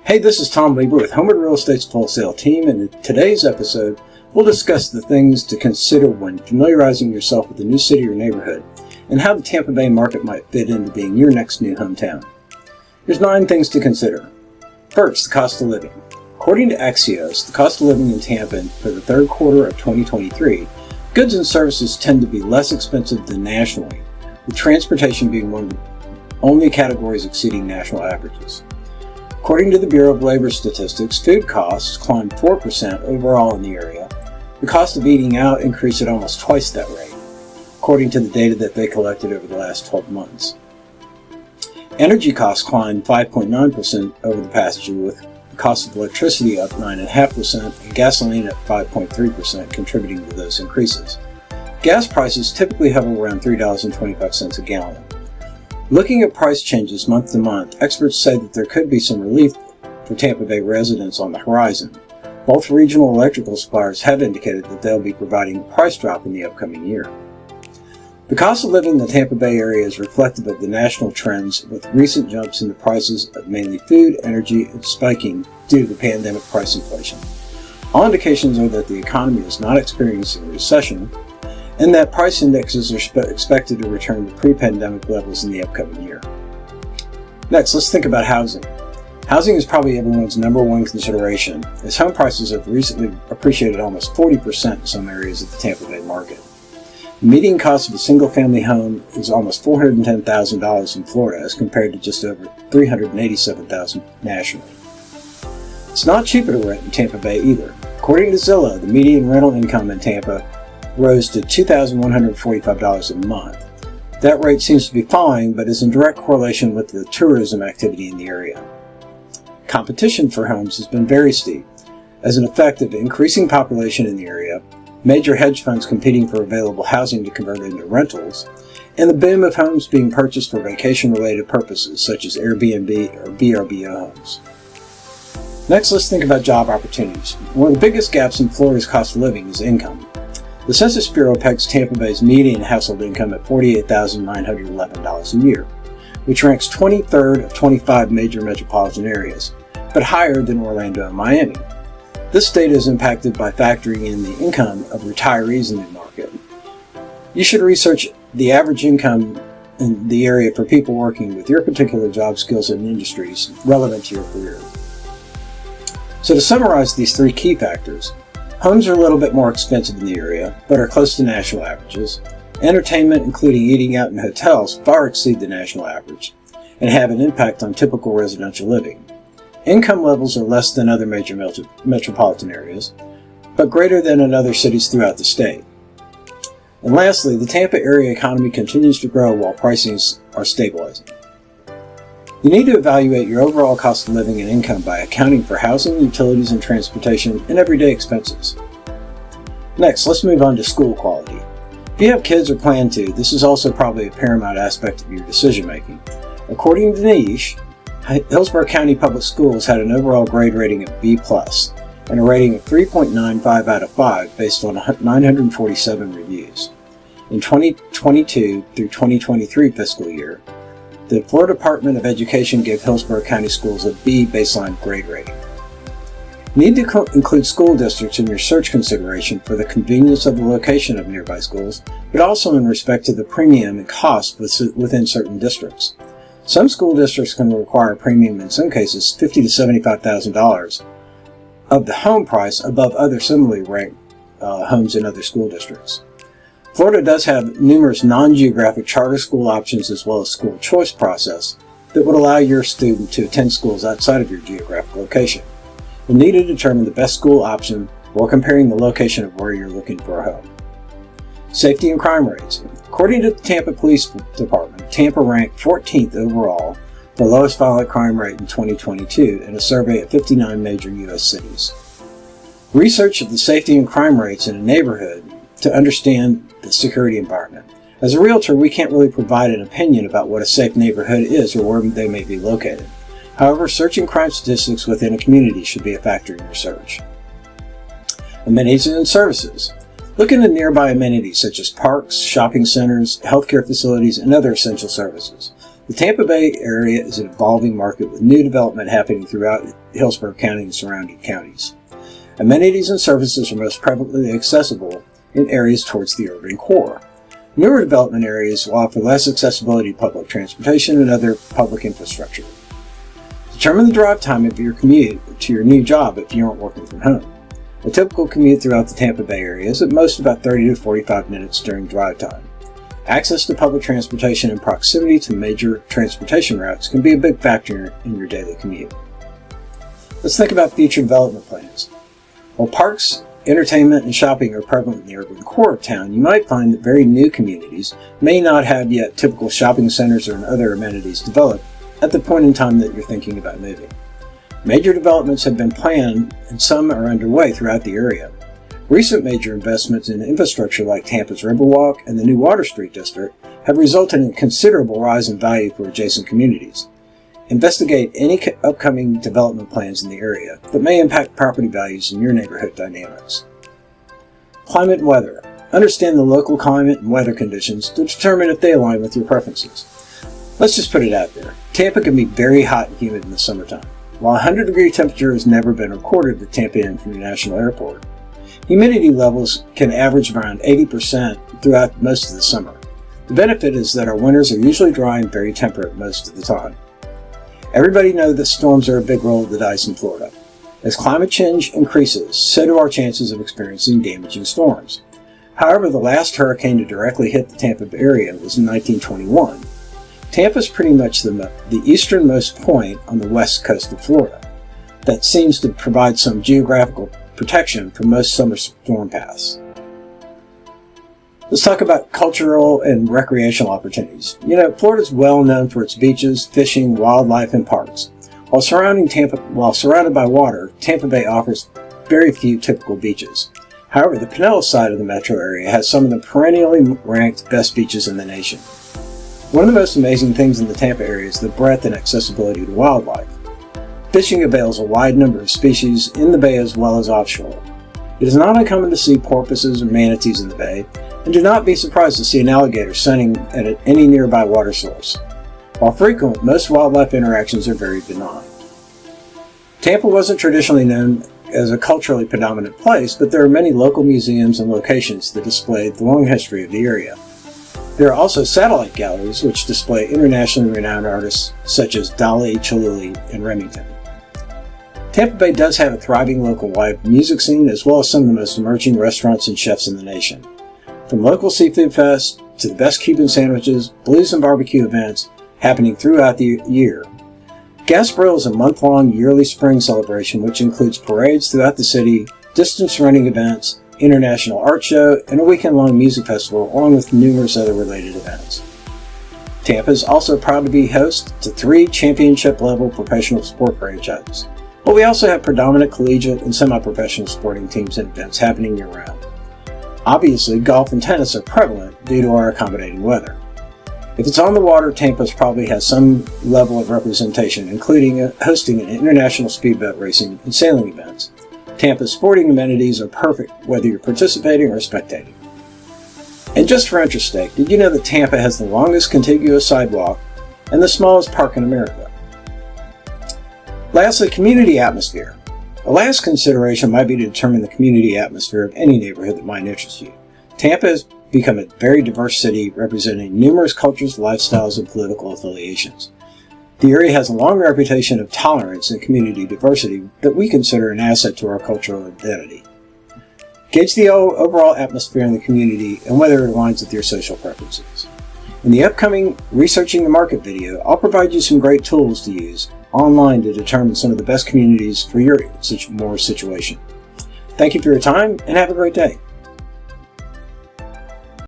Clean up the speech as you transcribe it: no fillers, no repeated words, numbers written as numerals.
Hey, this is Tom Leber with Homeward Real Estate's Full Sale Team, and in today's episode, we'll discuss the things to consider when familiarizing yourself with a new city or neighborhood, and how the Tampa Bay market might fit into being your next new hometown. Here's 9 things to consider. First, the cost of living. According to Axios, the cost of living in Tampa for the third quarter of 2023, goods and services tend to be less expensive than nationally, with transportation being one of the only categories exceeding national averages. According to the Bureau of Labor Statistics, food costs climbed 4% overall in the area. The cost of eating out increased at almost twice that rate, according to the data that they collected over the last 12 months. Energy costs climbed 5.9% over the past year, with the cost of electricity up 9.5% and gasoline at 5.3%, contributing to those increases. Gas prices typically hover around $3.25 a gallon. Looking at price changes month to month, experts say that there could be some relief for Tampa Bay residents on the horizon. Both regional electrical suppliers have indicated that they'll be providing a price drop in the upcoming year. The cost of living in the Tampa Bay area is reflective of the national trends, with recent jumps in the prices of mainly food, energy, and spiking due to the pandemic price inflation. All indications are that the economy is not experiencing a recession, and that price indexes are expected to return to pre-pandemic levels in the upcoming year. Next, let's think about housing. Housing is probably everyone's number one consideration, as home prices have recently appreciated almost 40% in some areas of the Tampa Bay market. The median cost of a single-family home is almost $410,000 in Florida, as compared to just over $387,000 nationally. It's not cheaper to rent in Tampa Bay either. According to Zillow, the median rental income in Tampa rose to $2,145 a month. That rate seems to be falling, but is in direct correlation with the tourism activity in the area. Competition for homes has been very steep, as an effect of increasing population in the area, major hedge funds competing for available housing to convert into rentals, and the boom of homes being purchased for vacation-related purposes, such as Airbnb or VRBO homes. Next, let's think about job opportunities. One of the biggest gaps in Florida's cost of living is income. The Census Bureau pegs Tampa Bay's median household income at $48,911 a year, which ranks 23rd of 25 major metropolitan areas, but higher than Orlando and Miami. This data is impacted by factoring in the income of retirees in the market. You should research the average income in the area for people working with your particular job skills and industries relevant to your career. So to summarize these 3 key factors, homes are a little bit more expensive in the area, but are close to national averages. Entertainment, including eating out in hotels, far exceed the national average and have an impact on typical residential living. Income levels are less than other major metropolitan areas, but greater than in other cities throughout the state. And lastly, the Tampa area economy continues to grow while pricings are stabilizing. You need to evaluate your overall cost of living and income by accounting for housing, utilities, and transportation, and everyday expenses. Next, let's move on to school quality. If you have kids or plan to, this is also probably a paramount aspect of your decision making. According to Niche, Hillsborough County Public Schools had an overall grade rating of B+, and a rating of 3.95 out of 5 based on 947 reviews. In 2022 through 2023 fiscal year, the Florida Department of Education gave Hillsborough County Schools a B baseline grade rating. You need to include school districts in your search consideration for the convenience of the location of nearby schools, but also in respect to the premium and cost within certain districts. Some school districts can require a premium, in some cases $50,000 to $75,000 of the home price above other similarly ranked homes in other school districts. Florida does have numerous non-geographic charter school options as well as school choice process that would allow your student to attend schools outside of your geographic location. You'll need to determine the best school option while comparing the location of where you're looking for a home. Safety and crime rates. According to the Tampa Police Department, Tampa ranked 14th overall for lowest violent crime rate in 2022 in a survey of 59 major U.S. cities. Research of the safety and crime rates in a neighborhood to understand the security environment. As a realtor, we can't really provide an opinion about what a safe neighborhood is or where they may be located. However, searching crime statistics within a community should be a factor in your search. Amenities and services. Look into nearby amenities such as parks, shopping centers, healthcare facilities, and other essential services. The Tampa Bay area is an evolving market with new development happening throughout Hillsborough County and surrounding counties. Amenities and services are most prevalently accessible in areas towards the urban core. Newer development areas will offer less accessibility to public transportation and other public infrastructure. Determine the drive time of your commute to your new job if you aren't working from home. A typical commute throughout the Tampa Bay area is at most about 30 to 45 minutes during drive time. Access to public transportation and proximity to major transportation routes can be a big factor in your daily commute. Let's think about future development plans. While parks, entertainment, and shopping are prevalent in the urban core of town, you might find that very new communities may not have yet typical shopping centers or other amenities developed at the point in time that you're thinking about moving. Major developments have been planned and some are underway throughout the area. Recent major investments in infrastructure like Tampa's Riverwalk and the new Water Street District have resulted in a considerable rise in value for adjacent communities. Investigate any upcoming development plans in the area that may impact property values and your neighborhood dynamics. Climate and weather. Understand the local climate and weather conditions to determine if they align with your preferences. Let's just put it out there. Tampa can be very hot and humid in the summertime. While a 100-degree temperature has never been recorded at Tampa International Airport, humidity levels can average around 80% throughout most of the summer. The benefit is that our winters are usually dry and very temperate most of the time. Everybody knows that storms are a big roll of the dice in Florida. As climate change increases, so do our chances of experiencing damaging storms. However, the last hurricane to directly hit the Tampa area was in 1921. Tampa is pretty much the easternmost point on the west coast of Florida. That seems to provide some geographical protection from most summer storm paths. Let's talk about cultural and recreational opportunities. Florida is well known for its beaches, fishing, wildlife, and parks. While surrounded by water, Tampa Bay offers very few typical beaches. However, the Pinellas side of the metro area has some of the perennially ranked best beaches in the nation. One of the most amazing things in the Tampa area is the breadth and accessibility to wildlife. Fishing avails a wide number of species in the bay as well as offshore. It is not uncommon to see porpoises or manatees in the bay, and do not be surprised to see an alligator sunning at any nearby water source. While frequent, most wildlife interactions are very benign. Tampa wasn't traditionally known as a culturally predominant place, but there are many local museums and locations that display the long history of the area. There are also satellite galleries which display internationally renowned artists such as Dali, Chihuly, and Remington. Tampa Bay does have a thriving local live music scene as well as some of the most emerging restaurants and chefs in the nation. From local seafood fest to the best Cuban sandwiches, blues and barbecue events happening throughout the year. Gasparilla is a month-long yearly spring celebration which includes parades throughout the city, distance running events, international art show, and a weekend-long music festival along with numerous other related events. Tampa is also proud to be host to 3 championship-level professional sport franchises, but we also have predominant collegiate and semi-professional sporting teams and events happening year-round. Obviously, golf and tennis are prevalent due to our accommodating weather. If it's on the water, Tampa probably has some level of representation, including hosting an international speedboat racing and sailing events. Tampa's sporting amenities are perfect whether you're participating or spectating. And just for interest's sake, did you know that Tampa has the longest contiguous sidewalk and the smallest park in America? Lastly, community atmosphere. A last consideration might be to determine the community atmosphere of any neighborhood that might interest you. Tampa has become a very diverse city representing numerous cultures, lifestyles, and political affiliations. The area has a long reputation of tolerance and community diversity that we consider an asset to our cultural identity. Gauge the overall atmosphere in the community and whether it aligns with your social preferences. In the upcoming Researching the Market video, I'll provide you some great tools to use online to determine some of the best communities for your situation. Thank you for your time and have a great day.